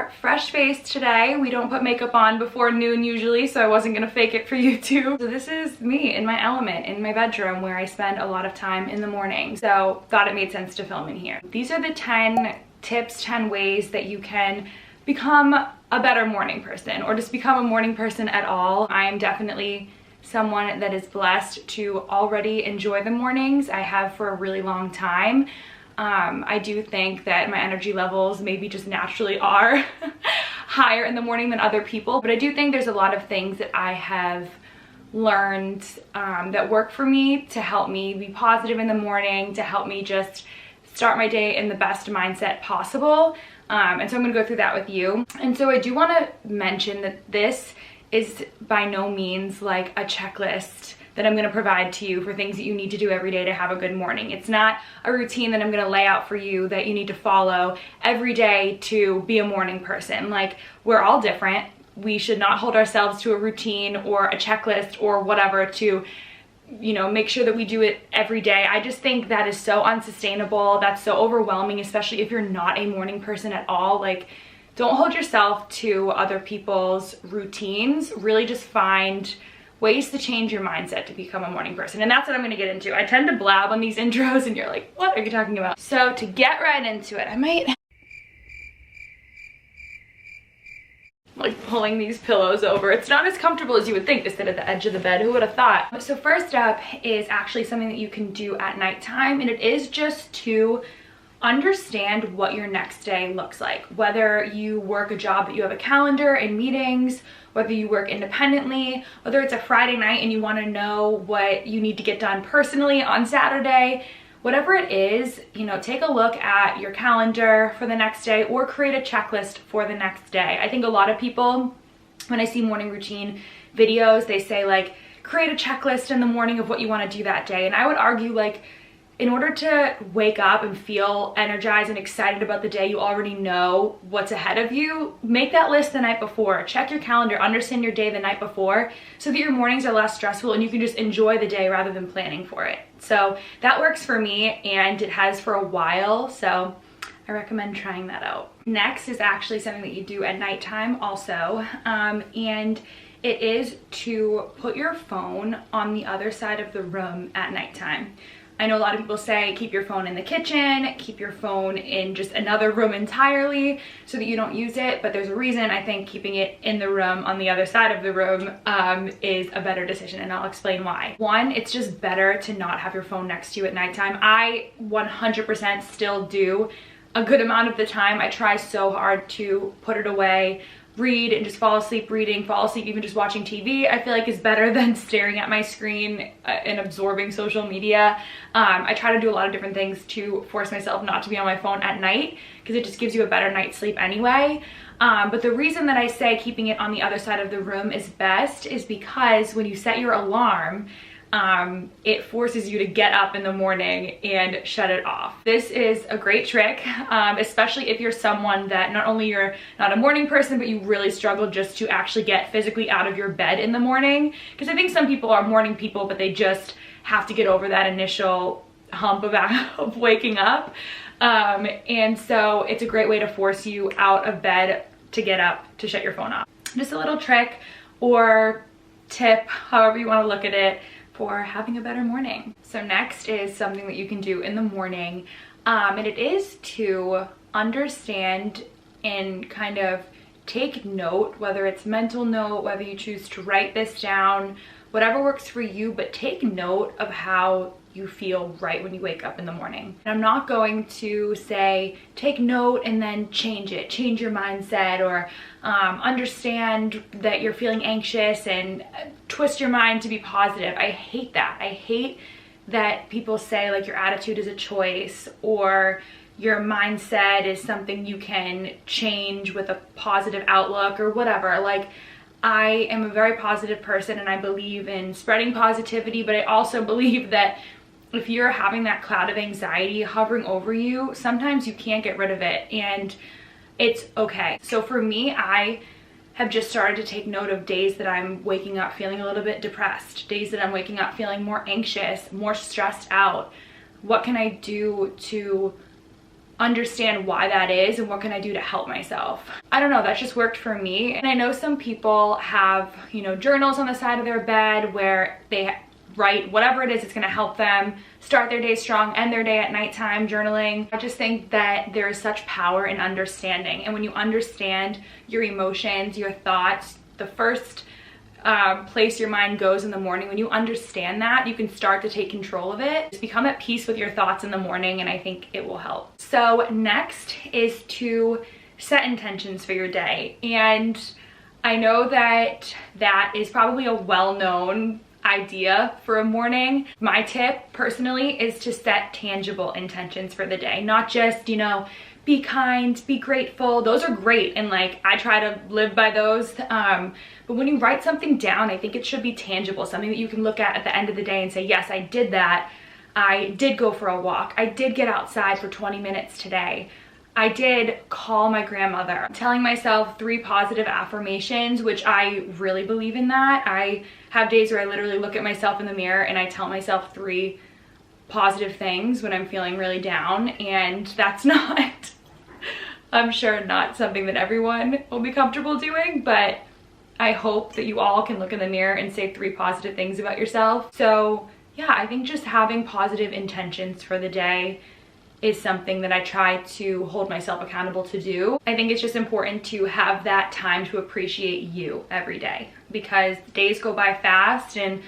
are fresh-faced today. We don't put makeup on before noon usually, so I wasn't gonna fake it for YouTube. So this is me in my element in my bedroom where I spend a lot of time in the morning. So thought it made sense to film in here. These are the 10 tips, 10 ways that you can become a better morning person, or just become a morning person at all. I am definitely someone that is blessed to already enjoy the mornings. I have for a really long time. I do think that my energy levels maybe just naturally are higher in the morning than other people, but I do think there's a lot of things that I have learned that work for me to help me be positive in the morning, to help me just start my day in the best mindset possible. And so I'm gonna go through that with you. And so I do wanna mention that this is by no means like a checklist that I'm gonna provide to you for things that you need to do every day to have a good morning. It's not a routine that I'm gonna lay out for you that you need to follow every day to be a morning person. Like, we're all different. We should not hold ourselves to a routine or a checklist or whatever to, you know, make sure that we do it every day. I just think that is so unsustainable. That's so overwhelming, especially if you're not a morning person at all. Like, don't hold yourself to other people's routines. Really just find ways to change your mindset to become a morning person. And that's what I'm gonna get into. I tend to blab on these intros and you're like, what are you talking about? So to get right into it, I might like pulling these pillows over. It's not as comfortable as you would think to sit at the edge of the bed. Who would have thought? So first up is actually something that you can do at nighttime, and it is just to understand what your next day looks like. Whether you work a job that you have a calendar and meetings, whether you work independently, whether it's a Friday night and you want to know what you need to get done personally on Saturday, whatever it is, you know, take a look at your calendar for the next day or create a checklist for the next day. I think a lot of people, when I see morning routine videos, they say like, create a checklist in the morning of what you want to do that day. And I would argue, like, in order to wake up and feel energized and excited about the day, you already know what's ahead of you. Make that list the night before. Check your calendar, understand your day the night before, so that your mornings are less stressful and you can just enjoy the day rather than planning for it. So that works for me, and it has for a while, so I recommend trying that out. Next is actually something that you do at nighttime also, and it is to put your phone on the other side of the room at nighttime. I know a lot of people say keep your phone in the kitchen, keep your phone in just another room entirely so that you don't use it, but there's a reason I think keeping it in the room on the other side of the room is a better decision, and I'll explain why. One, it's just better to not have your phone next to you at nighttime. I 100% still do a good amount of the time. I try so hard to put it away, read and just fall asleep reading, fall asleep even just watching TV, I feel like is better than staring at my screen and absorbing social media. I try to do a lot of different things to force myself not to be on my phone at night because it just gives you a better night's sleep anyway. But the reason that I say keeping it on the other side of the room is best is because when you set your alarm, it forces you to get up in the morning and shut it off. This is a great trick, especially if you're someone that not only you're not a morning person, but you really struggle just to actually get physically out of your bed in the morning. Because I think some people are morning people, but they just have to get over that initial hump of waking up. And so it's a great way to force you out of bed to get up, to shut your phone off. Just a little trick or tip, however you want to look at it, for having a better morning. So next is something that you can do in the morning, and it is to understand and kind of take note, whether it's mental note, whether you choose to write this down, whatever works for you, but take note of how you feel right when you wake up in the morning. And I'm not going to say take note and then change it, change your mindset, or understand that you're feeling anxious and twist your mind to be positive. I hate that. I hate that people say like your attitude is a choice or your mindset is something you can change with a positive outlook or whatever. Like, I am a very positive person and I believe in spreading positivity, but I also believe that if you're having that cloud of anxiety hovering over you, sometimes you can't get rid of it, and it's okay. So for me, I have just started to take note of days that I'm waking up feeling a little bit depressed, days that I'm waking up feeling more anxious, more stressed out. What can I do to understand why that is and what can I do to help myself. I don't know, that just worked for me. And I know some people have, you know, journals on the side of their bed where they write whatever it is that's gonna help them start their day strong, end their day at nighttime journaling. I just think that there is such power in understanding. And when you understand your emotions, your thoughts, the first place your mind goes in the morning, when you understand that, you can start to take control of it. Just become at peace with your thoughts in the morning, and I think it will help. So next is to set intentions for your day. And I know that that is probably a well-known idea for a morning. My tip personally is to set tangible intentions for the day, not just, you know, be kind, be grateful. Those are great, and like I try to live by those. But when you write something down, I think it should be tangible, something that you can look at the end of the day and say, yes, I did that. I did go for a walk. I did get outside for 20 minutes today. I did call my grandmother. Telling myself 3 positive affirmations, which I really believe in that. I have days where I literally look at myself in the mirror and I tell myself 3 positive things when I'm feeling really down, and that's not, I'm sure not something that everyone will be comfortable doing, but I hope that you all can look in the mirror and say 3 positive things about yourself. So yeah, I think just having positive intentions for the day is something that I try to hold myself accountable to do. I think it's just important to have that time to appreciate you every day, because days go by fast and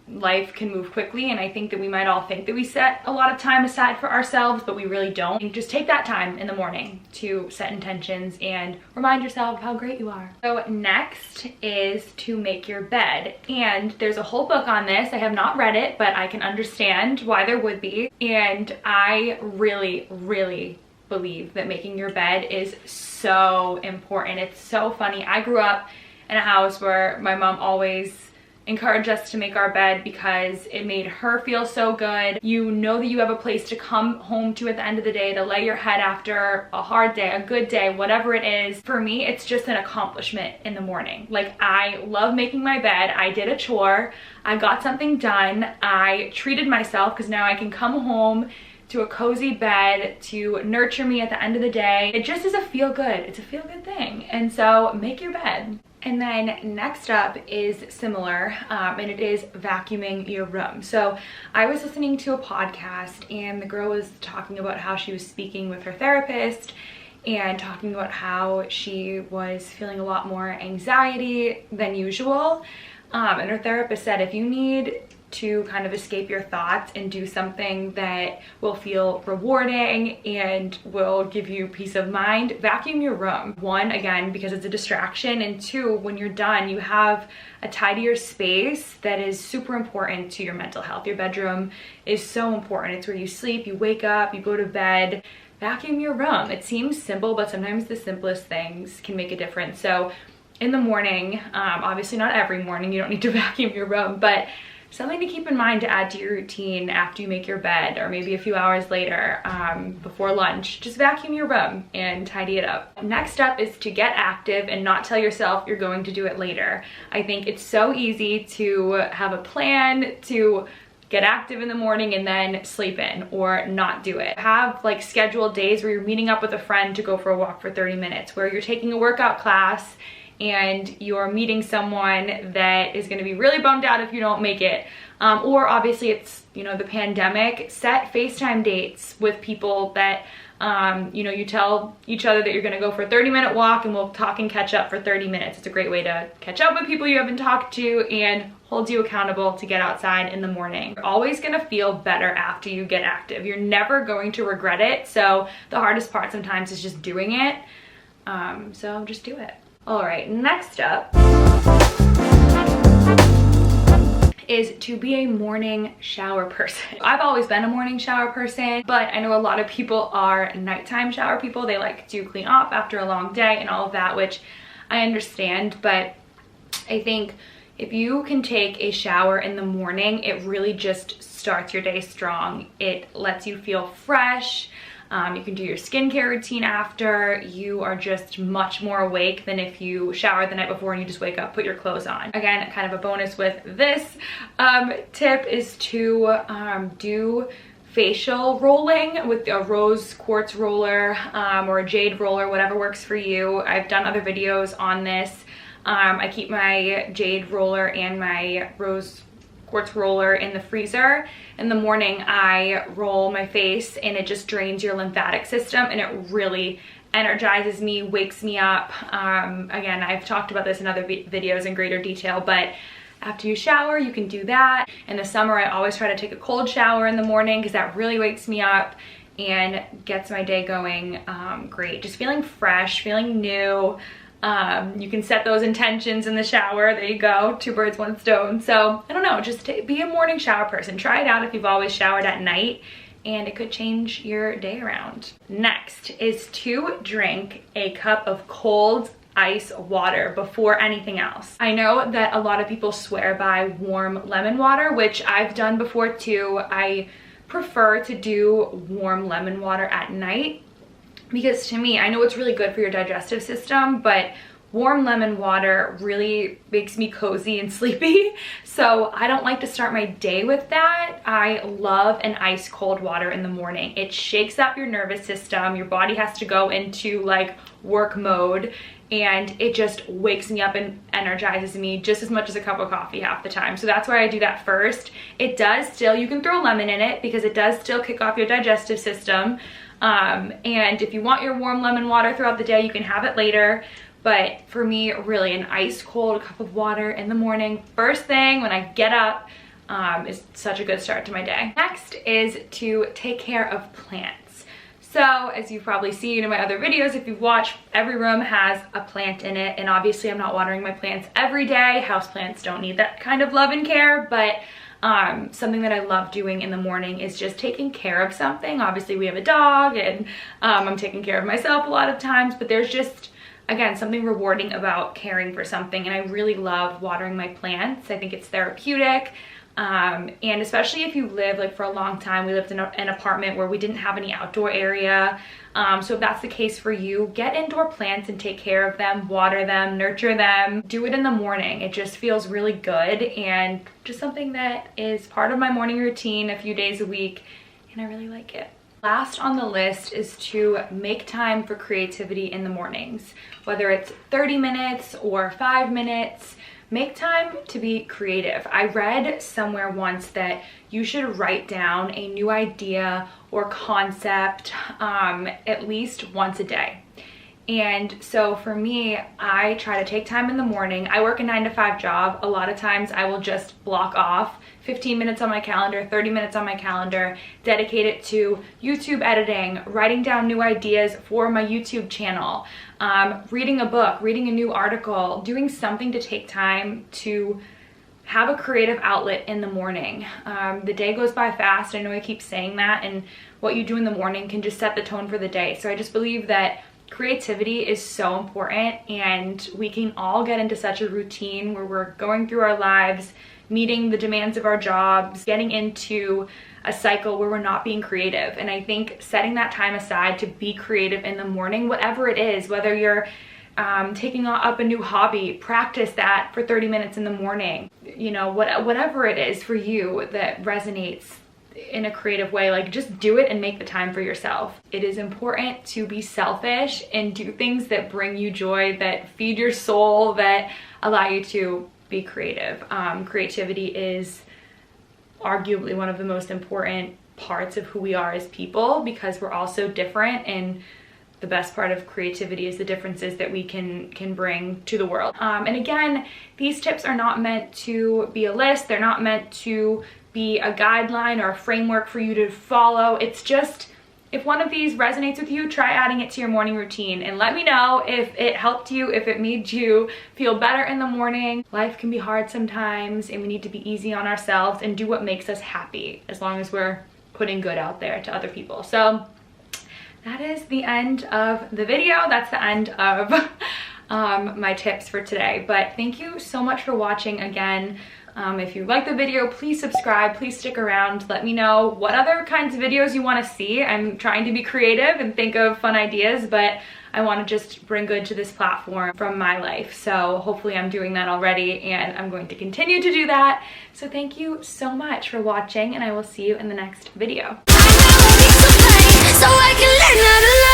life can move quickly, and I think that we might all think that we set a lot of time aside for ourselves, but we really don't. And just take that time in the morning to set intentions and remind yourself of how great you are. So next is to make your bed, and there's a whole book on this. I have not read it, but I can understand why there would be, and I really believe that making your bed is so important. It's so funny. I grew up in a house where my mom always encourage us to make our bed because it made her feel so good. You know that you have a place to come home to at the end of the day, to lay your head after a hard day, a good day, whatever it is. For me, it's just an accomplishment in the morning. Like, I love making my bed. I did a chore. I got something done. I treated myself because now I can come home to a cozy bed to nurture me at the end of the day. It just is a feel good. It's a feel good thing. And so make your bed. And then next up is similar, and it is vacuuming your room. So I was listening to a podcast, and the girl was talking about how she was speaking with her therapist and talking about how she was feeling a lot more anxiety than usual. And her therapist said, if you need to kind of escape your thoughts and do something that will feel rewarding and will give you peace of mind, vacuum your room. 1, again, because it's a distraction, and 2, when you're done, you have a tidier space that is super important to your mental health. Your bedroom is so important. It's where you sleep, you wake up, you go to bed. Vacuum your room. It seems simple, but sometimes the simplest things can make a difference. So in the morning, obviously not every morning, you don't need to vacuum your room, but something to keep in mind to add to your routine after you make your bed, or maybe a few hours later before lunch. Just vacuum your room and tidy it up. Next up is to get active and not tell yourself you're going to do it later. I think it's so easy to have a plan to get active in the morning and then sleep in or not do it. Have like scheduled days where you're meeting up with a friend to go for a walk for 30 minutes, where you're taking a workout class and you're meeting someone that is going to be really bummed out if you don't make it. Or obviously it's, you know, the pandemic. Set FaceTime dates with people that, you know, you tell each other that you're going to go for a 30-minute walk and we'll talk and catch up for 30 minutes. It's a great way to catch up with people you haven't talked to and hold you accountable to get outside in the morning. You're always going to feel better after you get active. You're never going to regret it. So the hardest part sometimes is just doing it. So just do it. All right, next up is to be a morning shower person. I've always been a morning shower person, but I know a lot of people are nighttime shower people. They like to clean up after a long day and all of that, which I understand, but I think if you can take a shower in the morning, it really just starts your day strong. It lets you feel fresh. You can do your skincare routine after. You are just much more awake than if you showered the night before and you just wake up, put your clothes on. Again, kind of a bonus with this tip is to do facial rolling with a rose quartz roller or a jade roller, whatever works for you. I've done other videos on this. I keep my jade roller and my rose quartz roller in the freezer. In the morning, I roll my face and it just drains your lymphatic system, and it really energizes me, wakes me up. Again, I've talked about this in other videos in greater detail, but after you shower, you can do that. In the summer, I always try to take a cold shower in the morning because that really wakes me up and gets my day going great. Just feeling fresh, feeling new. You can set those intentions in the shower. There you go, 2 birds, 1 stone. So I don't know, just be a morning shower person. Try it out if you've always showered at night, and it could change your day around. Next is to drink a cup of cold ice water before anything else. I know that a lot of people swear by warm lemon water, which I've done before too. I prefer to do warm lemon water at night because to me, I know it's really good for your digestive system, but warm lemon water really makes me cozy and sleepy. So I don't like to start my day with that. I love an ice cold water in the morning. It shakes up your nervous system. Your body has to go into like work mode, and it just wakes me up and energizes me just as much as a cup of coffee half the time. So that's why I do that first. It does still, you can throw lemon in it because it does still kick off your digestive system. And if you want your warm lemon water throughout the day, you can have it later. But for me, really an ice cold cup of water in the morning, first thing when I get up, is such a good start to my day. Next is to take care of plants. So as you've probably seen in my other videos, if you've watched, every room has a plant in it. And obviously I'm not watering my plants every day. Houseplants don't need that kind of love and care, but something that I love doing in the morning is just taking care of something. Obviously we have a dog, and I'm taking care of myself a lot of times, but there's just, again, something rewarding about caring for something. And I really love watering my plants. I think it's therapeutic. And especially if you live, like for a long time, we lived in an apartment where we didn't have any outdoor area. So if that's the case for you, get indoor plants and take care of them, water them, nurture them. Do it in the morning. It just feels really good, and just something that is part of my morning routine a few days a week, and I really like it. Last on the list is to make time for creativity in the mornings. Whether it's 30 minutes or 5 minutes, make time to be creative. I read somewhere once that you should write down a new idea or concept at least once a day. And so for me, I try to take time in the morning. I work a 9-to-5 job. A lot of times I will just block off 15 minutes on my calendar, 30 minutes on my calendar, dedicate it to YouTube editing, writing down new ideas for my YouTube channel, reading a book, reading a new article, doing something to take time to have a creative outlet in the morning. The day goes by fast. I know I keep saying that, and what you do in the morning can just set the tone for the day. So I just believe that creativity is so important, and we can all get into such a routine where we're going through our lives, meeting the demands of our jobs, getting into a cycle where we're not being creative. And I think setting that time aside to be creative in the morning, whatever it is, whether you're taking up a new hobby, practice that for 30 minutes in the morning. You know, whatever it is for you that resonates in a creative way, like just do it and make the time for yourself. It is important to be selfish and do things that bring you joy, that feed your soul, that allow you to be creative. Creativity is arguably one of the most important parts of who we are as people, because we're all so different, and the best part of creativity is the differences that we can bring to the world. And again, these tips are not meant to be a list. They're not meant to be a guideline or a framework for you to follow. It's just, if one of these resonates with you, try adding it to your morning routine and let me know if it helped you, if it made you feel better in the morning. Life can be hard sometimes, and we need to be easy on ourselves and do what makes us happy, as long as we're putting good out there to other people. So that is the end of the video. That's the end of my tips for today. But thank you so much for watching again. If you like the video, please subscribe, please stick around. Let me know what other kinds of videos you want to see. I'm trying to be creative and think of fun ideas, but I want to just bring good to this platform from my life. So hopefully I'm doing that already, and I'm going to continue to do that. So thank you so much for watching, and I will see you in the next video. So I can learn how to